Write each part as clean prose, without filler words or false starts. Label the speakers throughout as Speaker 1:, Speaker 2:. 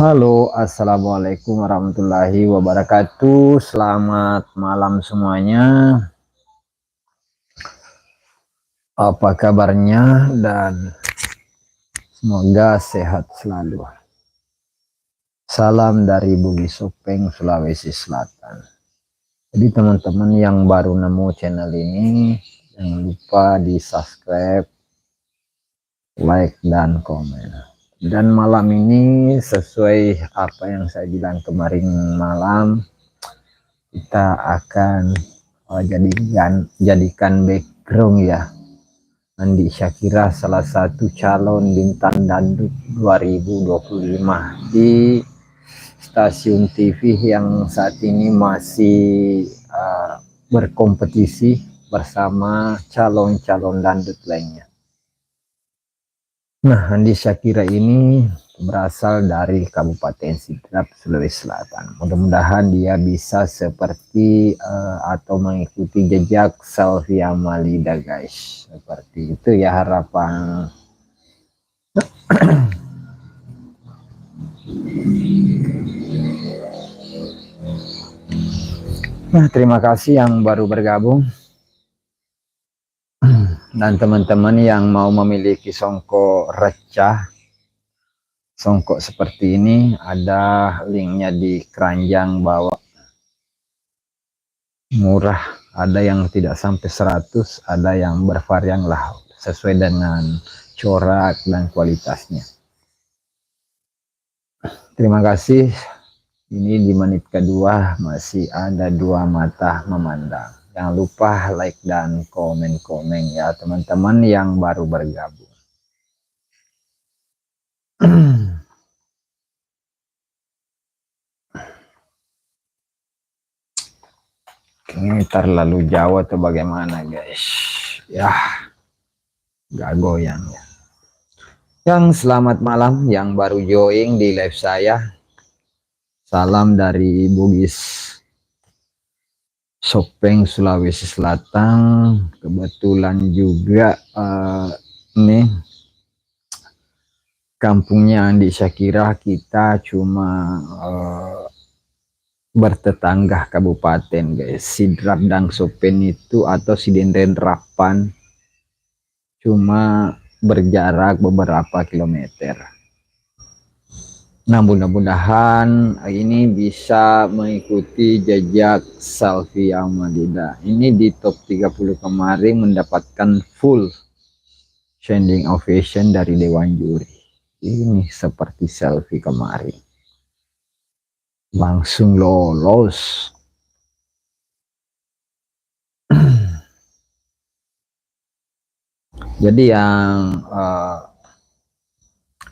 Speaker 1: Halo, assalamualaikum warahmatullahi wabarakatuh. Selamat malam semuanya. Apa kabarnya? Dan semoga sehat selalu. Salam dari Bumi Sopeng, Sulawesi Selatan. Jadi teman-teman yang baru nemu channel ini, jangan lupa di subscribe, like, dan komen. Dan malam ini sesuai apa yang saya bilang kemarin malam, kita akan jadikan background ya Andi Syakira, salah satu calon bintang dangdut 2025 di stasiun TV yang saat ini masih berkompetisi bersama calon-calon dangdut lainnya. Nah, Andi Syakira ini berasal dari Kabupaten Sidrap, Sulawesi Selatan. Mudah-mudahan dia bisa seperti atau mengikuti jejak Selvi Amalida, guys. Seperti itu ya harapan. Nah, terima kasih yang baru bergabung dan teman-teman yang mau memiliki songkok recah, songkok seperti ini, ada linknya di keranjang bawah. Murah, ada yang tidak sampai 100, ada yang bervarian lah sesuai dengan corak dan kualitasnya. Terima kasih. Ini di menit kedua masih ada dua mata memandang. Jangan lupa like dan komen-komen ya teman-teman yang baru bergabung. Ini terlalu jauh atau bagaimana guys? Ya, gak goyang ya. Yang selamat malam yang baru join di live saya. Salam dari Bugis Sopeng, Sulawesi Selatan. Kebetulan juga nih kampungnya Andi Syakira, kita cuma bertetangga kabupaten guys. Sidrap dan Sopen itu atau Sidenrendrapan cuma berjarak beberapa kilometer. Nah, mudah-mudahan ini bisa mengikuti jejak Selvi Amalida. Ini di top 30 kemarin mendapatkan full standing ovation dari Dewan Juri. Ini seperti Selvi kemarin. Langsung lolos. Jadi yang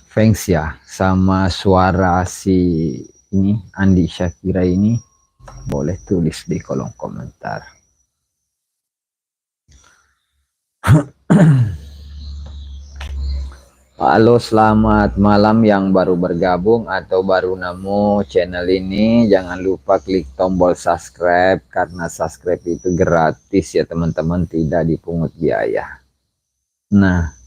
Speaker 1: fans ya sama suara si ini Andi Syakira ini boleh tulis di kolom komentar. Halo, selamat malam yang baru bergabung atau baru nemu channel ini. Jangan lupa klik tombol subscribe karena subscribe itu gratis ya teman-teman, tidak dipungut biaya. Nah,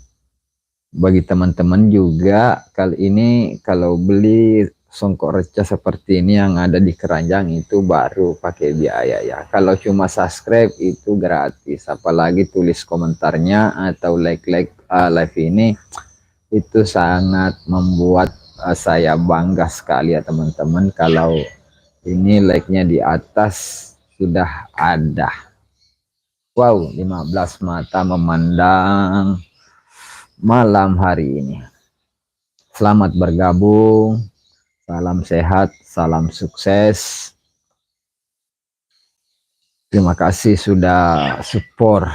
Speaker 1: bagi teman-teman juga kali ini kalau beli songkok recah seperti ini yang ada di keranjang itu baru pakai biaya ya. Kalau cuma subscribe itu gratis, apalagi tulis komentarnya atau like live ini, itu sangat membuat saya bangga sekali ya teman-teman. Kalau ini like-nya di atas sudah ada. Wow, 15 mata memandang malam hari ini. Selamat bergabung, salam sehat, salam sukses. Terima kasih sudah support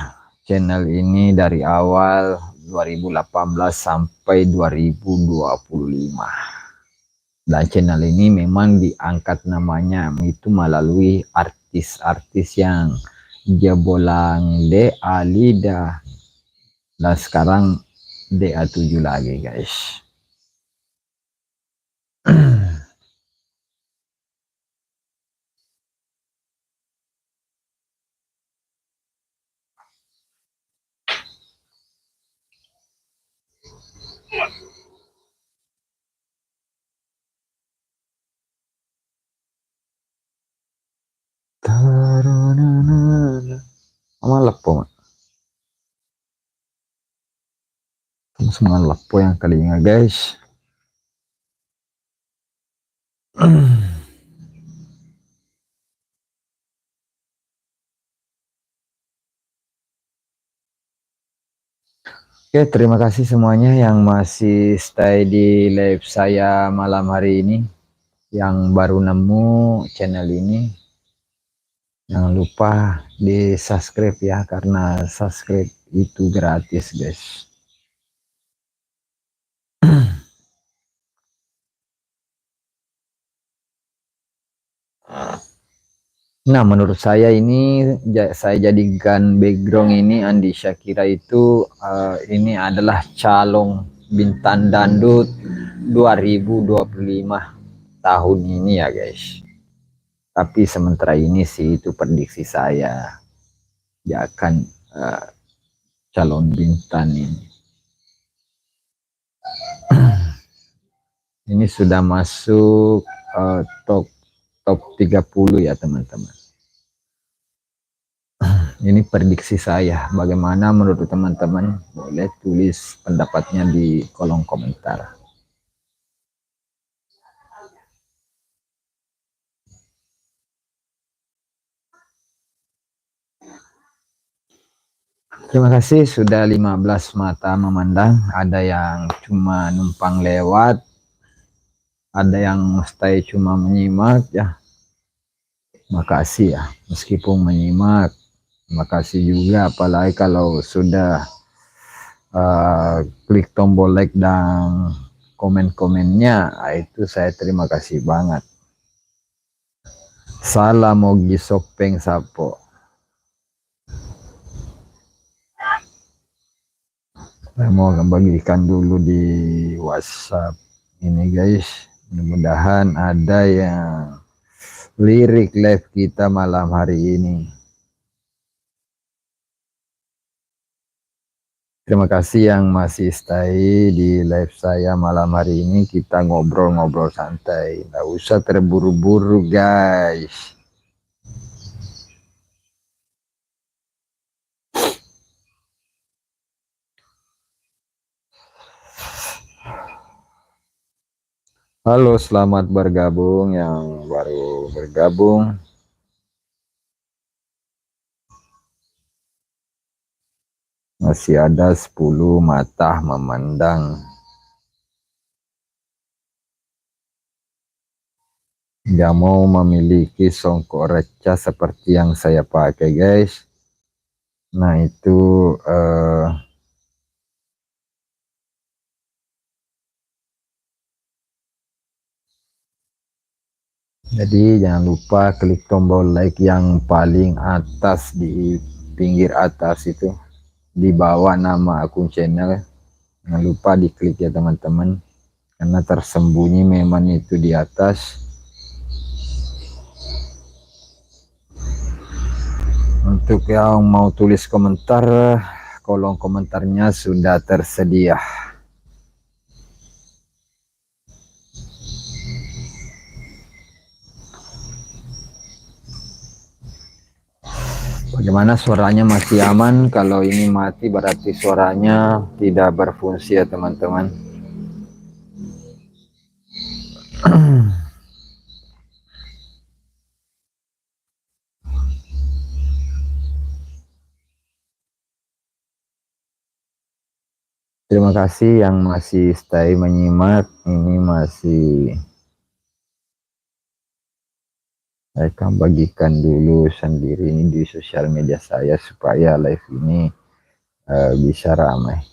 Speaker 1: channel ini dari awal 2018 sampai 2025. Dan channel ini memang diangkat namanya itu melalui artis-artis yang jebolan DA Lida dan sekarang DA7 lagi guys. lepo mak. Semangat lepo yang kalinya guys. Oke, terima kasih semuanya yang masih stay di live saya malam hari ini. Yang baru nemu channel ini, jangan lupa di subscribe ya, karena subscribe itu gratis guys. Nah, menurut saya ini saya jadikan background ini Andi Syakira itu ini adalah calon bintang dangdut 2025 tahun ini ya guys. Tapi sementara ini sih itu prediksi saya, dia akan calon bintang ini. Ini sudah masuk top 30 ya teman-teman. Ini prediksi saya, bagaimana menurut teman-teman? Boleh tulis pendapatnya di kolom komentar. Terima kasih sudah 15 mata memandang. Ada yang cuma numpang lewat, ada yang stay cuma menyimak ya. Makasih ya, meskipun menyimak. Makasih juga, apalagi kalau sudah klik tombol like dan komen-komennya, itu saya terima kasih banget. Salam Ogi Sopeng Sapo. Saya mau bagikan dulu di WhatsApp ini guys, mudah-mudahan ada yang lirik live kita malam hari ini. Terima kasih yang masih stay di live saya malam hari ini. Kita ngobrol-ngobrol santai, nggak usah terburu-buru guys. Halo, selamat bergabung yang baru bergabung. Masih ada 10 mata memandang. Dia mau memiliki songkok recah seperti yang saya pakai guys. Nah itu jadi jangan lupa klik tombol like yang paling atas, di pinggir atas itu, di bawah nama akun channel. Jangan lupa diklik ya teman-teman, karena tersembunyi memang itu di atas. Untuk yang mau tulis komentar, kolom komentarnya sudah tersedia. Bagaimana suaranya, masih aman? Kalau ini mati berarti suaranya tidak berfungsi ya teman-teman. Terima kasih yang masih stay menyimak. Ini masih saya akan bagikan dulu sendiri ini di sosial media saya supaya live ini bisa ramai.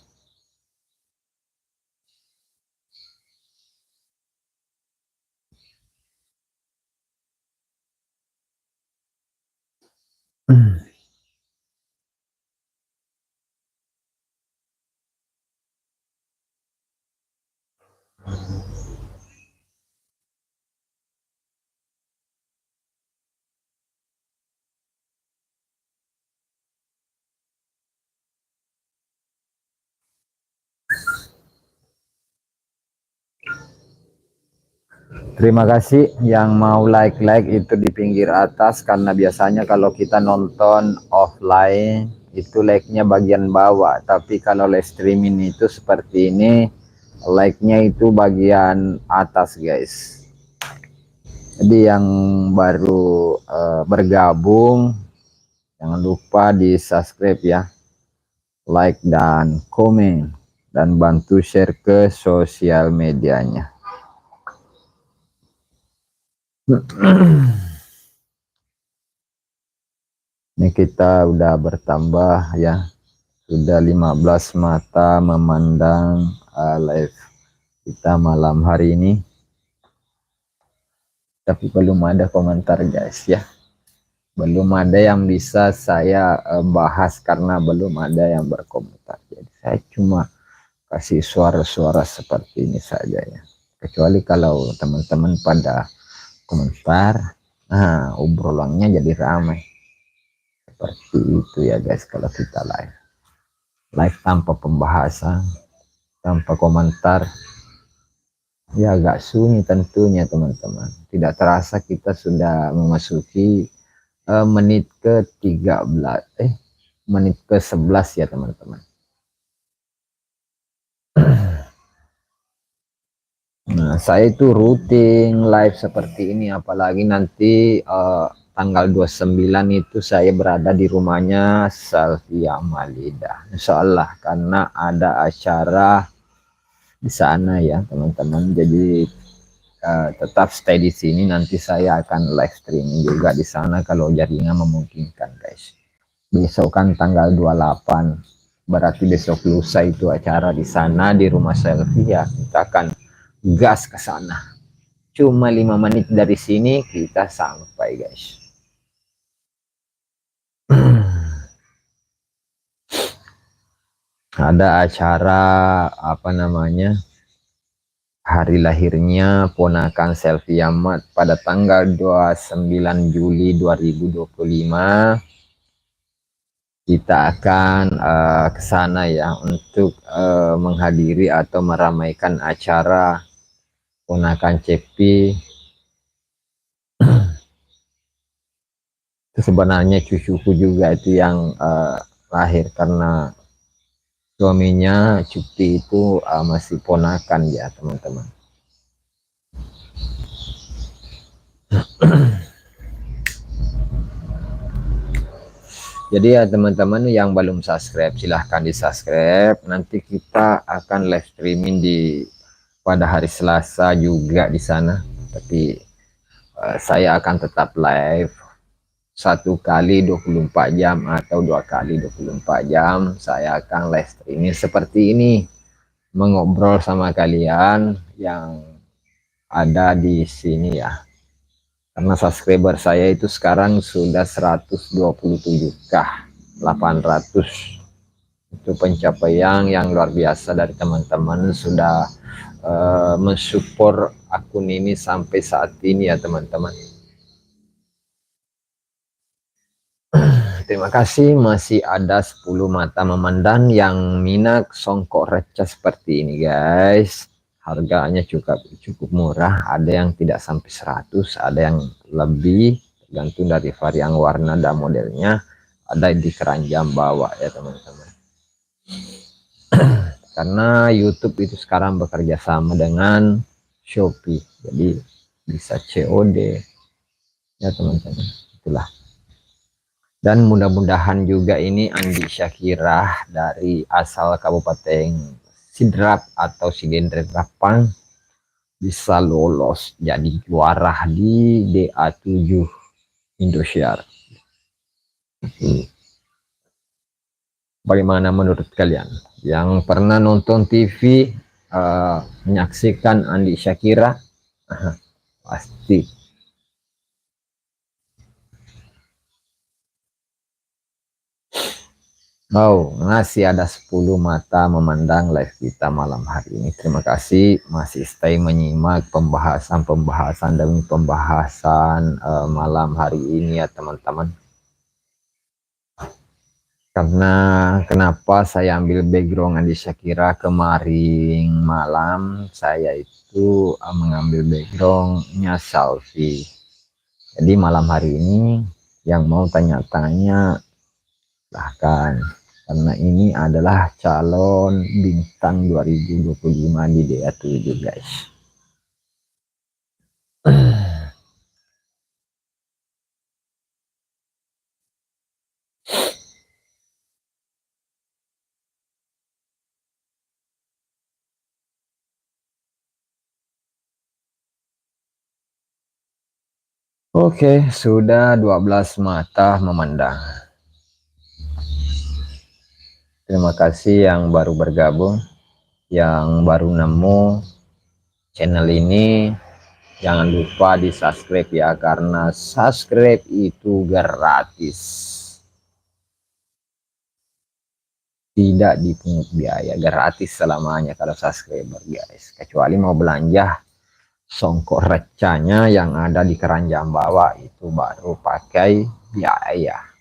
Speaker 1: Terima kasih yang mau like itu di pinggir atas, karena biasanya kalau kita nonton offline itu like-nya bagian bawah, tapi kalau live streaming itu seperti ini, like-nya itu bagian atas guys. Jadi yang baru bergabung, jangan lupa di subscribe ya, like dan komen, dan bantu share ke sosial medianya. Ini kita udah bertambah ya, sudah 15 mata memandang live kita malam hari ini, tapi belum ada komentar guys ya, belum ada yang bisa saya bahas karena belum ada yang berkomentar. Jadi saya cuma kasih suara-suara seperti ini saja ya, kecuali kalau teman-teman pada komentar, nah obrolannya jadi ramai seperti itu ya guys. Kalau kita live tanpa pembahasan, tanpa komentar, ya agak sunyi tentunya teman-teman. Tidak terasa kita sudah memasuki menit ke 13, menit ke 11 ya teman-teman. Nah, saya itu rutin live seperti ini, apalagi nanti tanggal 29 itu saya berada di rumahnya Salvia Malida, Insya Allah, karena ada acara di sana ya teman-teman. Jadi tetap stay di sini, nanti saya akan live streaming juga di sana kalau jaringan memungkinkan guys. Besok kan tanggal 28, berarti besok lusa itu acara di sana di rumah Salvia. Kita akan gas ke sana. Cuma 5 menit dari sini kita sampai guys. Ada acara apa namanya, hari lahirnya ponakan Selfie Ahmad pada tanggal 29 Juli 2025. Kita akan ke sana ya untuk menghadiri atau meramaikan acara ponakan Cepi. Itu sebenarnya cucuku juga itu yang lahir, karena suaminya Cuti itu masih ponakan ya teman-teman. Jadi ya teman-teman yang belum subscribe, silahkan di subscribe. Nanti kita akan live streaming pada hari Selasa juga di sana, tapi saya akan tetap live 1 kali 24 jam atau 2 kali 24 jam. Saya akan live streaming seperti ini, mengobrol sama kalian yang ada di sini ya. Karena subscriber saya itu sekarang sudah 127k 800. Itu pencapaian yang luar biasa dari teman-teman, sudah mensupport akun ini sampai saat ini ya teman-teman. Terima kasih. Masih ada 10 mata memandang yang minat songkok receh seperti ini guys. Harganya cukup murah, ada yang tidak sampai 100, ada yang lebih, tergantung dari varian warna dan modelnya. Ada di keranjang bawah ya teman-teman. Karena YouTube itu sekarang bekerja sama dengan Shopee, jadi bisa COD ya teman-teman. Itulah. Dan mudah-mudahan juga ini Andi Syakirah dari asal Kabupaten Sidrap atau Sidrapang bisa lolos jadi juara di DA7 Indosiar. Bagaimana menurut kalian yang pernah nonton TV menyaksikan Andi Syakirah? Pasti masih ada 10 mata memandang live kita malam hari ini. Terima kasih masih stay menyimak pembahasan demi pembahasan malam hari ini ya teman-teman. Karena kenapa saya ambil background Andi Syakirah, kemarin malam saya itu mengambil backgroundnya Salvi. Jadi malam hari ini yang mau tanya-tanya Bahkan karena ini adalah calon bintang 2025 di DA7 guys. Oke, sudah 12 mata memandang. Terima kasih yang baru bergabung, yang baru nemu channel ini. Jangan lupa di subscribe ya, karena subscribe itu gratis, tidak dipungut biaya, gratis selamanya kalau subscriber guys. Kecuali mau belanja songkok recanya yang ada di keranjang bawah, itu baru pakai biaya.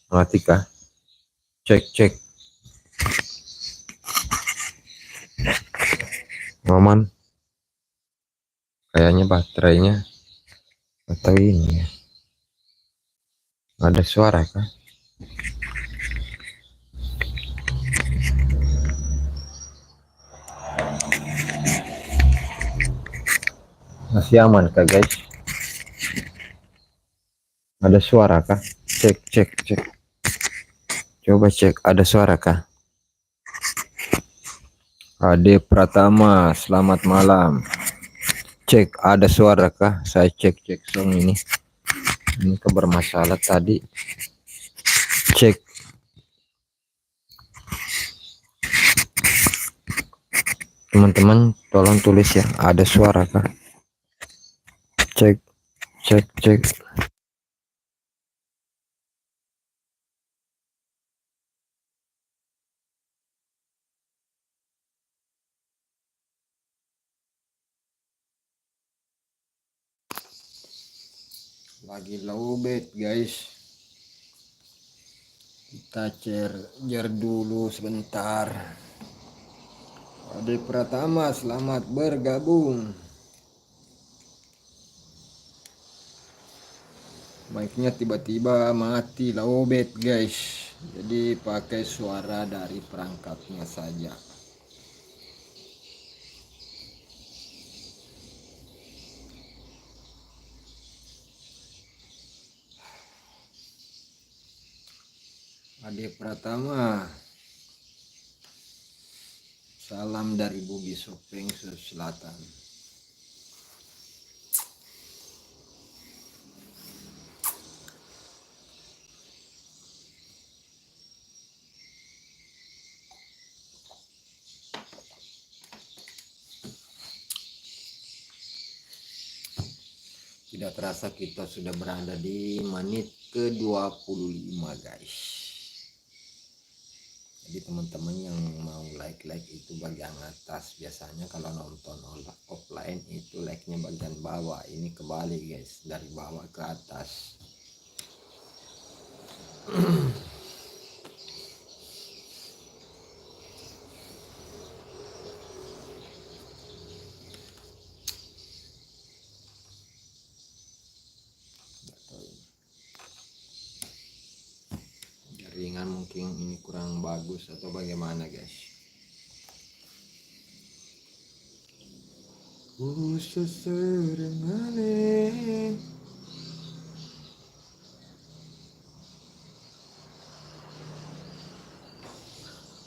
Speaker 1: Mati kah? Cek cek. Aman. Kayaknya baterainya atau ini ya. Ada suara kah? Masih aman kah guys? Ada suara kah? Cek cek cek. Coba cek ada suara kah? Ade Pratama, selamat malam. Cek ada suara kah? Saya cek cek song ini. Ini kebermasalah tadi. Cek. Teman-teman tolong tulis ya, ada suara kah? Cek cek cek. Lagi lowbat guys, kita charger dulu sebentar. Ade Pratama, selamat bergabung. Mic-nya tiba-tiba mati lowbat guys, jadi pakai suara dari perangkatnya saja. Ade Pratama, salam dari Bugis Sopeng, Sulawesi Selatan. Tidak terasa kita sudah berada di menit ke-25 guys. Jadi teman-teman yang mau like itu bagian atas. Biasanya kalau nonton offline itu like-nya bagian bawah. Ini kebalik guys, dari bawah ke atas. Jaringan mungkin ini kurang bagus atau bagaimana guys.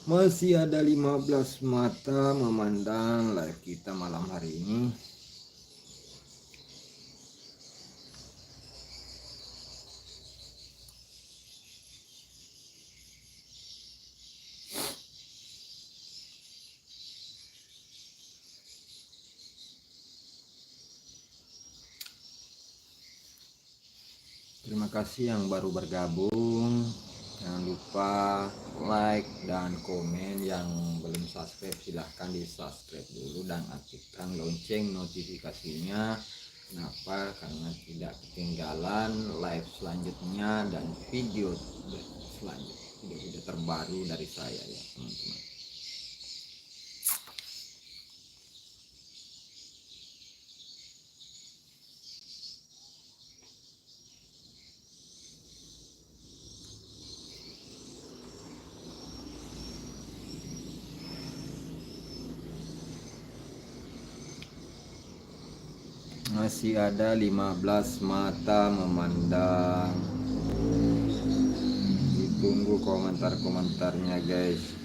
Speaker 1: Masih ada 15 mata memandang live kita malam hari ini. Terima kasih yang baru bergabung. Jangan lupa like dan komen. Yang belum subscribe silahkan di subscribe dulu dan aktifkan lonceng notifikasinya. Kenapa? Karena tidak ketinggalan live selanjutnya dan video selanjutnya, video terbaru dari saya ya teman-teman. Masih ada 15 mata memandang. Ditunggu komentar-komentarnya guys.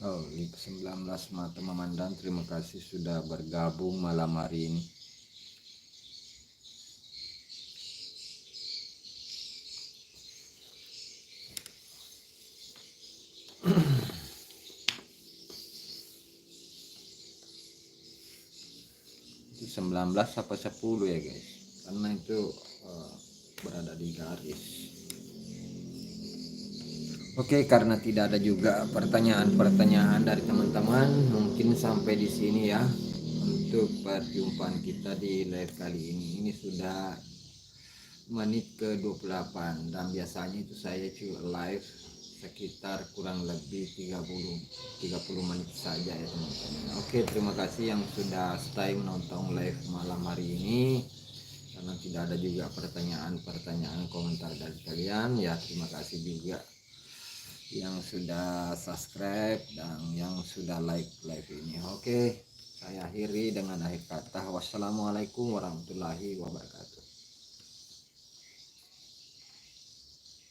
Speaker 1: Oh, 19 mata memandang. Terima kasih sudah bergabung malam hari ini. Itu 19 apa 10 ya guys, karena itu berada di garis. Oke, karena tidak ada juga pertanyaan-pertanyaan dari teman-teman, mungkin sampai di sini ya untuk perjumpaan kita di live kali ini. Ini sudah menit ke 28 dan biasanya itu saya cuy live sekitar kurang lebih 30 menit saja ya teman-teman. Oke, terima kasih yang sudah stay menonton live malam hari ini. Karena tidak ada juga pertanyaan-pertanyaan komentar dari kalian ya, terima kasih juga yang sudah subscribe dan yang sudah like live ini. Oke, saya akhiri dengan akhir kata wassalamualaikum warahmatullahi wabarakatuh.